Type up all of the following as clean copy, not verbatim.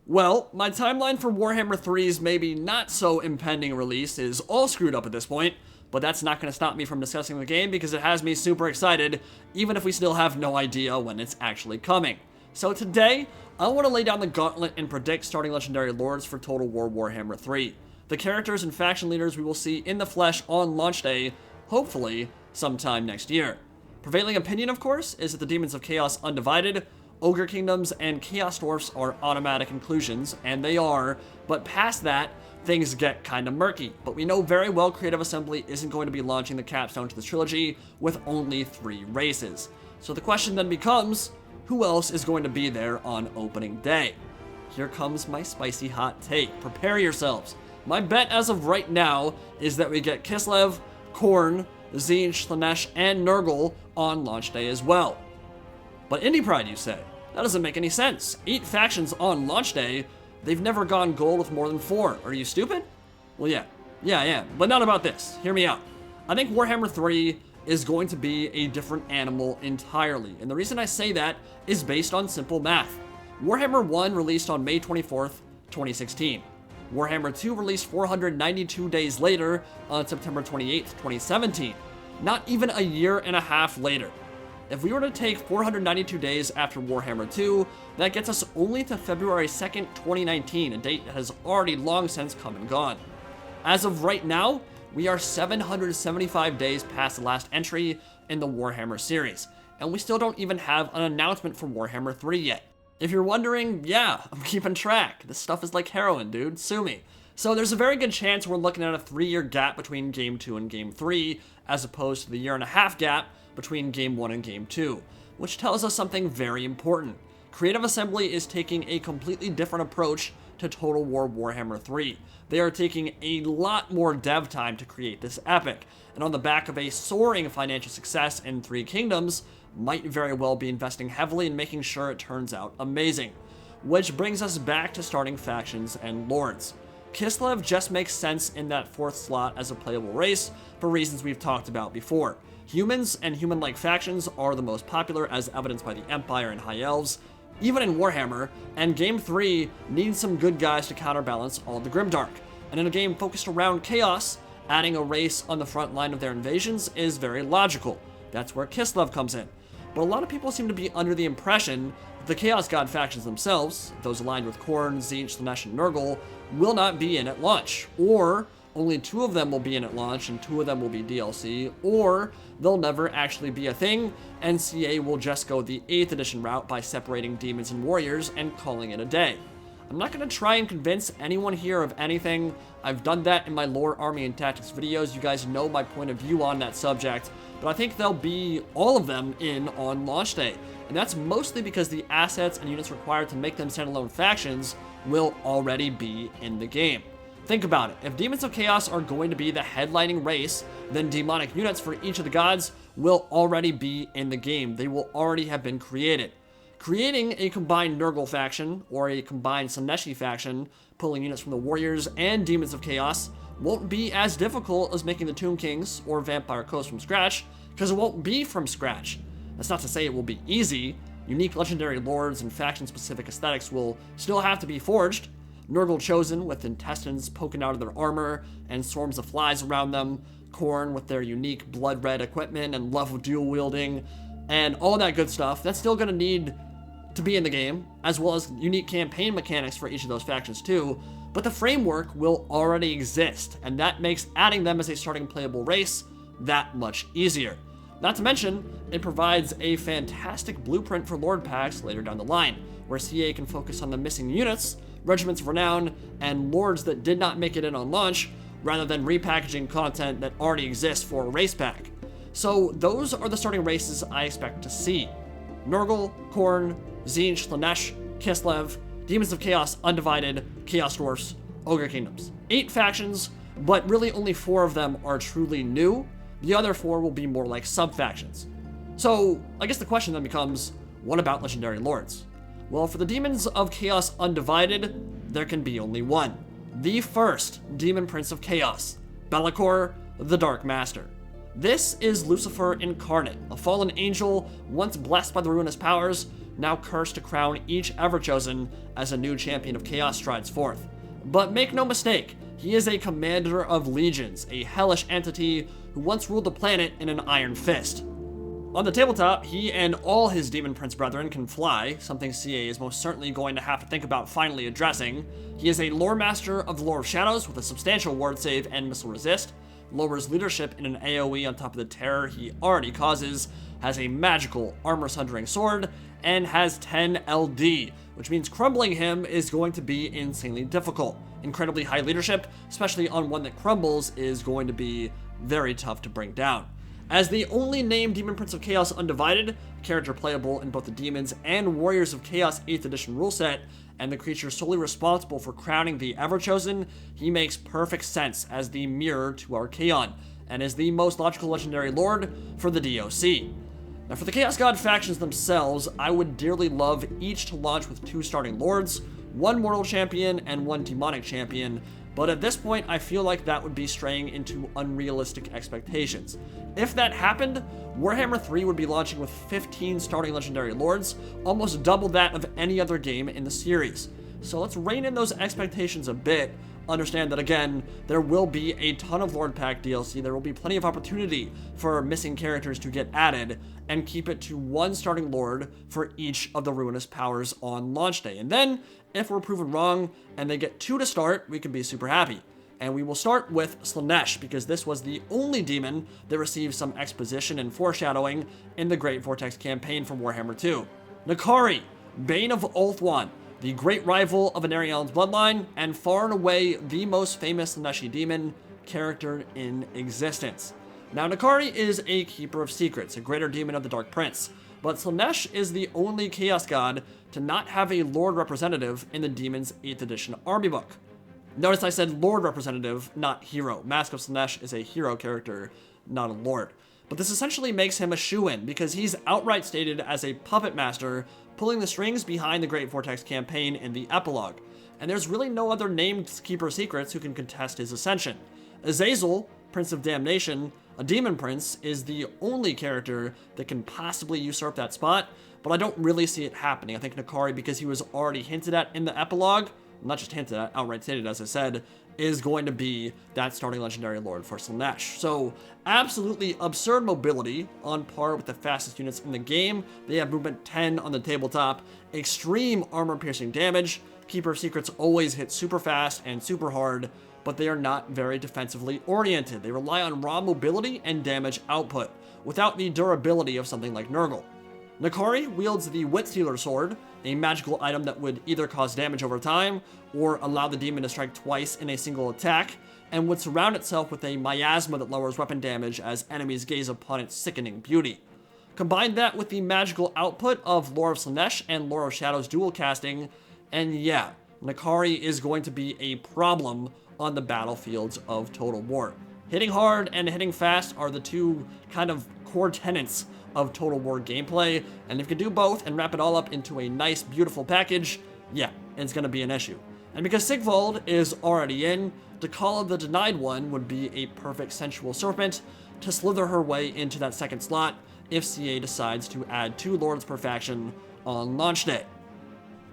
Well, my timeline for Warhammer 3's maybe not so impending release is all screwed up at this point, but that's not going to stop me from discussing the game because it has me super excited, even if we still have no idea when it's actually coming. So today, I want to lay down the gauntlet and predict starting Legendary Lords for Total War Warhammer 3. The characters and faction leaders we will see in the flesh on launch day, hopefully sometime next year. Prevailing opinion, of course, is that the Demons of Chaos Undivided, Ogre Kingdoms, and Chaos Dwarfs are automatic inclusions, and they are, but past that, things get kinda murky. But we know very well Creative Assembly isn't going to be launching the capstone to this trilogy with only 3 races. So the question then becomes, who else is going to be there on opening day? Here comes my spicy hot take. Prepare yourselves. My bet as of right now is that we get Kislev, Khorne, Tzeentch, Slaanesh, and Nurgle on launch day as well. But Indie Pride, you say? That doesn't make any sense. 8 factions on launch day, they've never gone gold with more than 4. Are you stupid? Well, yeah, I am. But not about this. Hear me out. I think Warhammer 3 is going to be a different animal entirely. And the reason I say that is based on simple math. Warhammer 1 released on May 24th, 2016. Warhammer 2 released 492 days later on September 28th, 2017. Not even a year and a half later. If we were to take 492 days after Warhammer 2, that gets us only to February 2nd, 2019, a date that has already long since come and gone. As of right now, we are 775 days past the last entry in the Warhammer series, and we still don't even have an announcement for Warhammer 3 yet. If you're wondering, yeah, I'm keeping track. This stuff is like heroin, dude. Sue me. So there's a very good chance we're looking at a 3-year gap between Game 2 and Game 3, as opposed to the 1.5-year gap between Game 1 and Game 2, which tells us something very important. Creative Assembly is taking a completely different approach to Total War Warhammer 3. They are taking a lot more dev time to create this epic, and on the back of a soaring financial success in 3 Kingdoms, might very well be investing heavily in making sure it turns out amazing. Which brings us back to starting factions and lords. Kislev just makes sense in that 4th slot as a playable race for reasons we've talked about before. Humans and human-like factions are the most popular, as evidenced by the Empire and High Elves, even in Warhammer, and Game 3 needs some good guys to counterbalance all the Grimdark. And in a game focused around chaos, adding a race on the front line of their invasions is very logical. That's where Kislev comes in. But a lot of people seem to be under the impression that the Chaos God factions themselves, those aligned with Khorne, Tzeentch, Slaanesh, and Nurgle, will not be in at launch, or only 2 of them will be in at launch and 2 of them will be DLC, or they'll never actually be a thing, and CA will just go the 8th edition route by separating demons and warriors and calling it a day. I'm not going to try and convince anyone here of anything. I've done that in my lore, army, and tactics videos. You guys know my point of view on that subject, but I think they'll be all of them in on launch day. And that's mostly because the assets and units required to make them standalone factions will already be in the game. Think about it. If Demons of Chaos are going to be the headlining race, then demonic units for each of the gods will already be in the game. They will already have been created. Creating a combined Nurgle faction or a combined Slaaneshi faction, pulling units from the Warriors and Demons of Chaos, won't be as difficult as making the Tomb Kings or Vampire Coast from scratch, because it won't be from scratch. That's not to say it will be easy. Unique legendary lords and faction-specific aesthetics will still have to be forged. Nurgle chosen with intestines poking out of their armor and swarms of flies around them, Khorne with their unique blood red equipment and love of dual wielding, and all that good stuff. That's still going to need to be in the game, as well as unique campaign mechanics for each of those factions too, but the framework will already exist, and that makes adding them as a starting playable race that much easier. Not to mention, it provides a fantastic blueprint for Lord packs later down the line, where CA can focus on the missing units, regiments of renown, and lords that did not make it in on launch, rather than repackaging content that already exists for a race pack. So those are the starting races I expect to see. Nurgle, Khorne, Tzeentch, Slaanesh, Kislev, Demons of Chaos Undivided, Chaos Dwarfs, Ogre Kingdoms. 8 factions, but really only 4 of them are truly new. The other 4 will be more like sub-factions. So I guess the question then becomes, what about Legendary Lords? Well, for the Demons of Chaos Undivided, there can be only one. The first Demon Prince of Chaos, Be'lakor, the Dark Master. This is Lucifer incarnate, a fallen angel once blessed by the ruinous powers, now cursed to crown each Everchosen as a new champion of Chaos strides forth. But make no mistake, he is a commander of legions, a hellish entity who once ruled the planet in an iron fist. On the tabletop, he and all his Demon Prince brethren can fly, something CA is most certainly going to have to think about finally addressing. He is a lore master of the Lore of Shadows with a substantial ward save and missile resist, lowers leadership in an AoE on top of the terror he already causes, has a magical armor-sundering sword, and has 10 LD, which means crumbling him is going to be insanely difficult. Incredibly high leadership, especially on one that crumbles, is going to be very tough to bring down. As the only named Demon Prince of Chaos Undivided, character playable in both the Demons and Warriors of Chaos 8th edition rule set, and the creature solely responsible for crowning the Everchosen, he makes perfect sense as the mirror to Archaon, and is the most logical legendary lord for the DOC. Now for the Chaos God factions themselves, I would dearly love each to launch with 2 starting lords, 1 mortal champion and 1 demonic champion, but at this point I feel like that would be straying into unrealistic expectations. If that happened, Warhammer 3 would be launching with 15 starting legendary lords, almost double that of any other game in the series. So let's rein in those expectations a bit. Understand that again, there will be a ton of Lord Pack DLC, there will be plenty of opportunity for missing characters to get added, and keep it to 1 starting Lord for each of the Ruinous Powers on launch day. And then, if we're proven wrong and they get 2 to start, we can be super happy. And we will start with Slaanesh, because this was the only demon that received some exposition and foreshadowing in the Great Vortex campaign from Warhammer 2. Nakari, Bane of Ulthuan, the great rival of Anarion's bloodline, and far and away the most famous Slaaneshi demon character in existence. Now, Nakari is a keeper of secrets, a greater demon of the Dark Prince, but Slaanesh is the only Chaos God to not have a Lord representative in the Demon's 8th edition army book. Notice I said Lord representative, not hero. Mask of Slaanesh is a hero character, not a Lord. But this essentially makes him a shoo-in, because he's outright stated as a puppet master, pulling the strings behind the Great Vortex campaign in the epilogue. And there's really no other named Keeper of Secrets who can contest his ascension. Azazel, Prince of Damnation, a Demon Prince, is the only character that can possibly usurp that spot, but I don't really see it happening. I think Nakari, because he was already hinted at in the epilogue, not just hinted at, outright stated as I said, is going to be that starting legendary lord for Slaanesh. So absolutely absurd mobility, on par with the fastest units in the game. They have movement 10 on the tabletop, extreme armor piercing damage. Keeper of Secrets always hit super fast and super hard, but they are not very defensively oriented. They rely on raw mobility and damage output, without the durability of something like Nurgle. Nakari wields the Witstealer Sword, a magical item that would either cause damage over time, or allow the demon to strike twice in a single attack, and would surround itself with a miasma that lowers weapon damage as enemies gaze upon its sickening beauty. Combine that with the magical output of Lore of Slaanesh and Lore of Shadows dual casting, and yeah, Nakari is going to be a problem on the battlefields of Total War. Hitting hard and hitting fast are the 2 kind of core tenets of Total War gameplay, and if you can do both and wrap it all up into a nice, beautiful package, yeah, it's going to be an issue. And because Sigvald is already in, Dakala the Denied One would be a perfect sensual serpent to slither her way into that second slot if CA decides to add 2 lords per faction on launch day.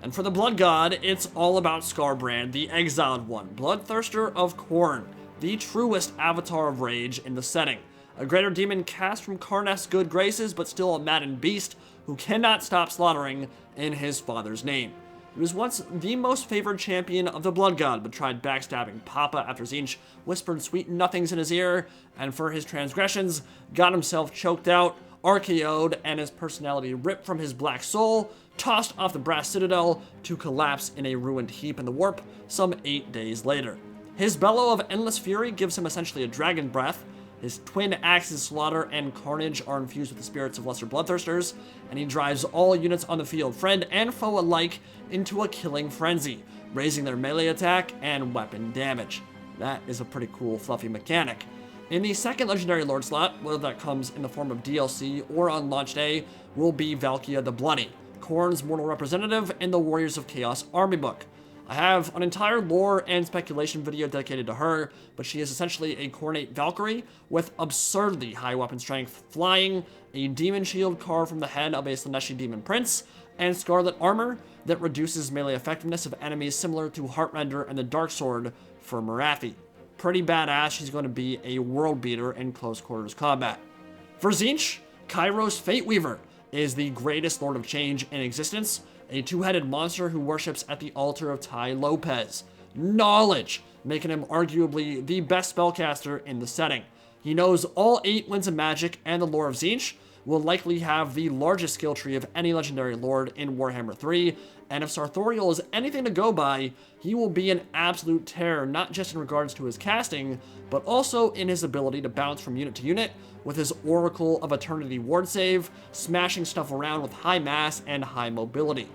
And for the Blood God, it's all about Skarbrand, the Exiled One, Bloodthirster of Khorne, the truest avatar of rage in the setting. A greater demon cast from Karneth's good graces, but still a maddened beast who cannot stop slaughtering in his father's name. He was once the most favored champion of the Blood God, but tried backstabbing Papa after Tzeentch whispered sweet nothings in his ear, and for his transgressions, got himself choked out, RKO'd, and his personality ripped from his black soul, tossed off the Brass Citadel to collapse in a ruined heap in the warp some 8 days later. His bellow of endless fury gives him essentially a dragon breath. His twin axes slaughter and carnage are infused with the spirits of lesser bloodthirsters, and he drives all units on the field, friend and foe alike, into a killing frenzy, raising their melee attack and weapon damage. That is a pretty cool, fluffy mechanic. In the second Legendary Lord slot, whether that comes in the form of DLC or on launch day, will be Valkia the Bloody, Khorne's mortal representative in the Warriors of Chaos army book. I have an entire lore and speculation video dedicated to her, but she is essentially a Khornate Valkyrie with absurdly high weapon strength, flying, a demon shield carved from the head of a Slaaneshi demon prince, and scarlet armor that reduces melee effectiveness of enemies, similar to Heartrender and the Dark Sword for Marathi. Pretty badass. She's going to be a world beater in close quarters combat. For Tzeentch, Kairos Fateweaver is the greatest Lord of Change in existence, a two-headed monster who worships at the altar of Tai Lopez. Knowledge, making him arguably the best spellcaster in the setting. He knows all 8 winds of magic, and the lore of Tzeentch will likely have the largest skill tree of any legendary lord in Warhammer 3, and if Sartorial is anything to go by, he will be an absolute terror, not just in regards to his casting, but also in his ability to bounce from unit to unit with his Oracle of Eternity ward save, smashing stuff around with high mass and high mobility.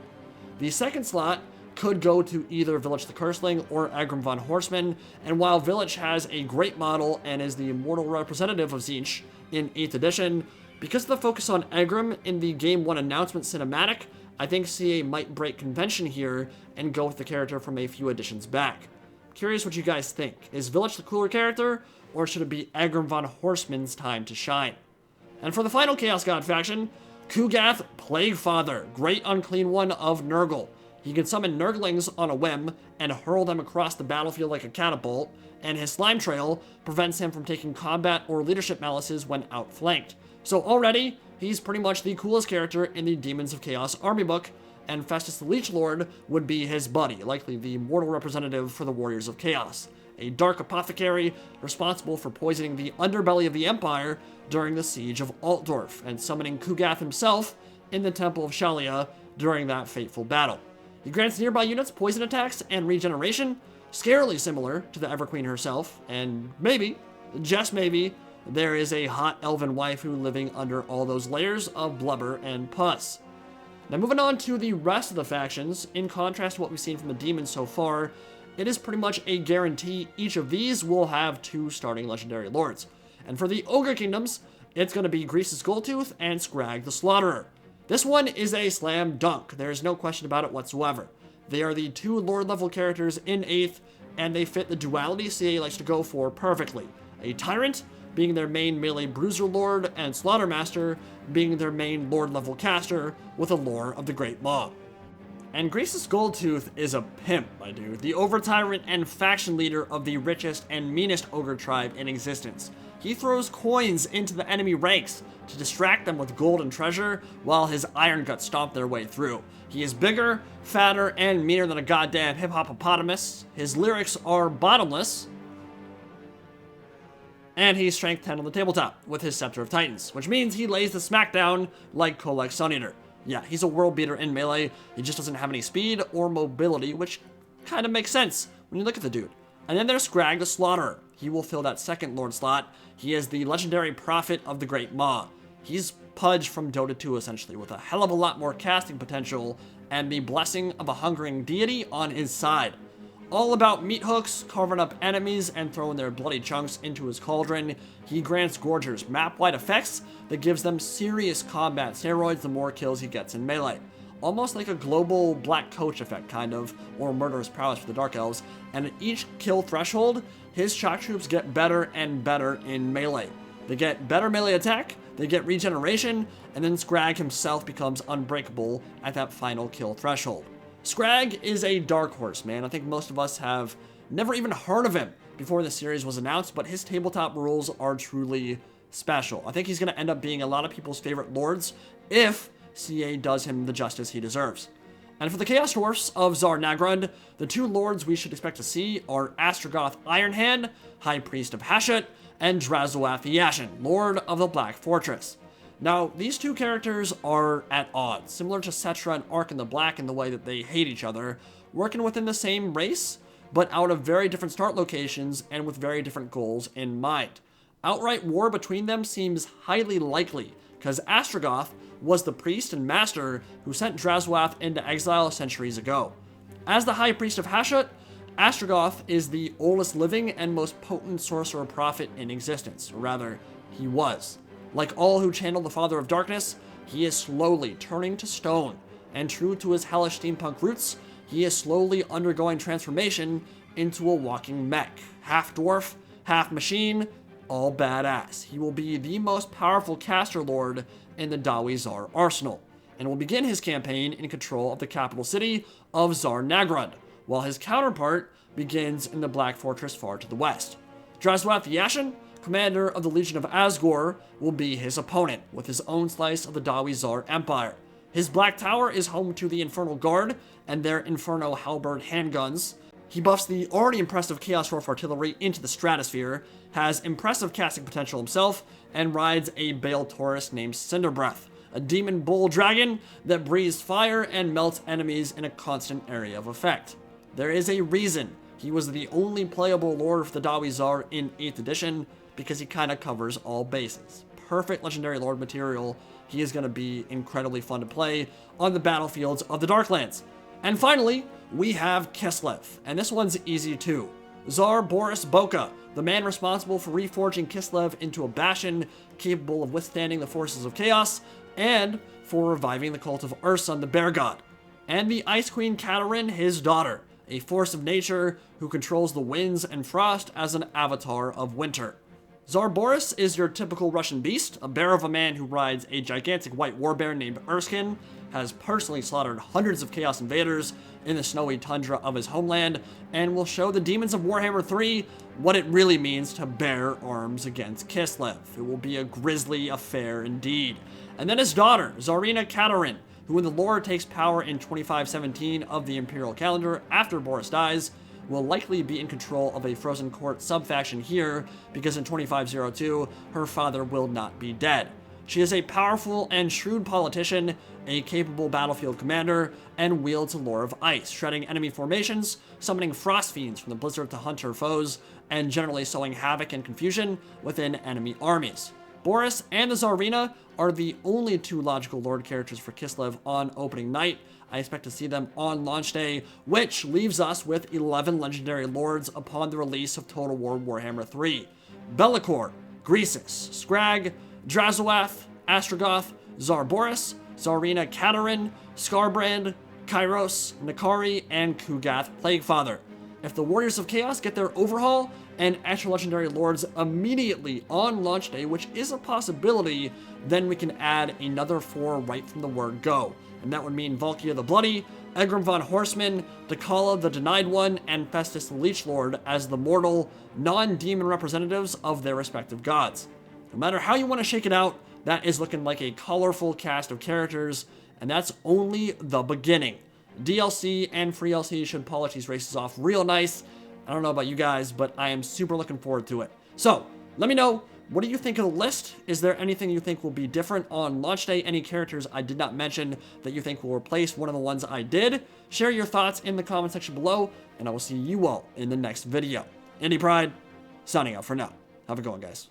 The second slot could go to either Village the Curseling or Agram von Horseman, and while Village has a great model and is the immortal representative of Tzeentch in 8th edition, because of the focus on Agram in the Game 1 announcement cinematic, I think CA might break convention here and go with the character from a few editions back. Curious what you guys think. Is Village the cooler character, or should it be Agram von Horseman's time to shine? And for the final Chaos God faction, Kugath Plaguefather, Great Unclean One of Nurgle. He can summon Nurglings on a whim and hurl them across the battlefield like a catapult, and his Slime Trail prevents him from taking combat or leadership malices when outflanked. So already, he's pretty much the coolest character in the Demons of Chaos army book, and Festus the Leech Lord would be his buddy, likely the mortal representative for the Warriors of Chaos. A dark apothecary responsible for poisoning the underbelly of the Empire during the siege of Altdorf, and summoning Kugath himself in the Temple of Shalia during that fateful battle. He grants nearby units poison attacks and regeneration, scarily similar to the Everqueen herself, and maybe, just maybe, there is a hot elven waifu living under all those layers of blubber and pus. Now moving on to the rest of the factions, in contrast to what we've seen from the Demons so far, it is pretty much a guarantee each of these will have 2 starting legendary lords. And for the Ogre Kingdoms, it's going to be Grease's Goldtooth and Scrag the Slaughterer. This one is a slam dunk, there's no question about it whatsoever. They are the 2 lord level characters in 8th, and they fit the duality CA likes to go for perfectly. A Tyrant being their main melee bruiser lord, and Slaughtermaster being their main lord level caster with a lore of the Great Maw. And Grease's Goldtooth is a pimp, my dude. The over-tyrant and faction leader of the richest and meanest ogre tribe in existence. He throws coins into the enemy ranks to distract them with gold and treasure, while his Iron Guts stomp their way through. He is bigger, fatter, and meaner than a goddamn hip-hop-opotamus. His lyrics are bottomless, and he's strength 10 on the tabletop with his Scepter of Titans, which means he lays the smackdown like Kolek Suneater. Yeah, he's a world beater in melee, he just doesn't have any speed or mobility, which kind of makes sense when you look at the dude. And then there's Scrag the Slaughterer. He will fill that second lord slot. He is the legendary prophet of the Great Maw. He's Pudge from Dota 2 essentially, with a hell of a lot more casting potential and the blessing of a hungering deity on his side. All about meat hooks, carving up enemies, and throwing their bloody chunks into his cauldron. He grants Gorgers map-wide effects that gives them serious combat steroids the more kills he gets in melee. Almost like a global Black Coach effect, kind of, or Murderous Prowess for the Dark Elves, and at each kill threshold, his shock troops get better and better in melee. They get better melee attack, they get regeneration, and then Scrag himself becomes unbreakable at that final kill threshold. Scrag is a dark horse, man. I think most of us have never even heard of him before the series was announced, but his tabletop rules are truly special. I think he's going to end up being a lot of people's favorite lords if CA does him the justice he deserves. And for the Chaos Dwarfs of Zarnagrund, the 2 lords we should expect to see are Astrogoth Ironhand, High Priest of Hashut, and Drazoath the Ashen, Lord of the Black Fortress. Now, these 2 characters are at odds, similar to Cetra and Ark in the Black in the way that they hate each other, working within the same race, but out of very different start locations and with very different goals in mind. Outright war between them seems highly likely, because Astrogoth was the priest and master who sent Drazoath into exile centuries ago. As the High Priest of Hashut, Astrogoth is the oldest living and most potent sorcerer prophet in existence, or rather, he was. Like all who channel the Father of Darkness, he is slowly turning to stone, and true to his hellish steampunk roots, he is slowly undergoing transformation into a walking mech. Half dwarf, half machine, all badass. He will be the most powerful caster lord in the Dawizar arsenal. and will begin his campaign in control of the capital city of Zarnagrund, while his counterpart begins in the Black Fortress far to the west. Draswath Yashin, commander of the Legion of Asgore, will be his opponent, with his own slice of the Dawizar Empire. His Black Tower is home to the Infernal Guard and their Inferno Halberd handguns. He buffs the already impressive Chaos Dwarf artillery into the stratosphere, has impressive casting potential himself, and rides a Bale Taurus named Cinderbreath, a demon bull dragon that breathes fire and melts enemies in a constant area of effect. There is a reason he was the only playable lord for the Dawizar in 8th edition, because he kind of covers all bases. Perfect legendary lord material. He is going to be incredibly fun to play on the battlefields of the Darklands. And finally, we have Kislev, and this one's easy too. Tsar Boris Boka, the man responsible for reforging Kislev into a bastion capable of withstanding the forces of chaos, and for reviving the cult of Ursun, the bear god. And the Ice Queen Katerin, his daughter, a force of nature who controls the winds and frost as an avatar of winter. Tsar Boris is your typical Russian beast, a bear of a man who rides a gigantic white warbear named Erskine, has personally slaughtered hundreds of Chaos Invaders in the snowy tundra of his homeland, and will show the demons of Warhammer 3 what it really means to bear arms against Kislev. It will be a grisly affair indeed. And then his daughter, Tsarina Katerin, who in the lore takes power in 2517 of the Imperial calendar after Boris dies, will likely be in control of a Frozen Court subfaction here, because in 2502, her father will not be dead. She is a powerful and shrewd politician, a capable battlefield commander, and wields a lore of ice, shredding enemy formations, summoning frost fiends from the blizzard to hunt her foes, and generally sowing havoc and confusion within enemy armies. Boris and the Tsarina are the only two logical lord characters for Kislev on opening night. I expect to see them on launch day, which leaves us with 11 legendary lords upon the release of Total War Warhammer 3. Be'lakor, Greasus, Skrag, Drazoath, Astrogoth, Tsar Boris, Tsarina Katerin, Skarbrand, Kairos, Nakari, and Kugath Plaguefather. If the Warriors of Chaos get their overhaul and extra legendary lords immediately on launch day, which is a possibility, then we can add another 4 right from the word go. And that would mean Valkia the Bloody, Egram von Horseman, Dakala the Denied One, and Festus the Leech Lord as the mortal, non-demon representatives of their respective gods. No matter how you want to shake it out, that is looking like a colorful cast of characters, and that's only the beginning. DLC and free LC should polish these races off real nice. I don't know about you guys, but I am super looking forward to it. So, let me know, what do you think of the list? Is there anything you think will be different on launch day? Any characters I did not mention that you think will replace one of the ones I did? Share your thoughts in the comment section below, and I will see you all in the next video. Indie Pride, signing out for now. Have a good one, guys.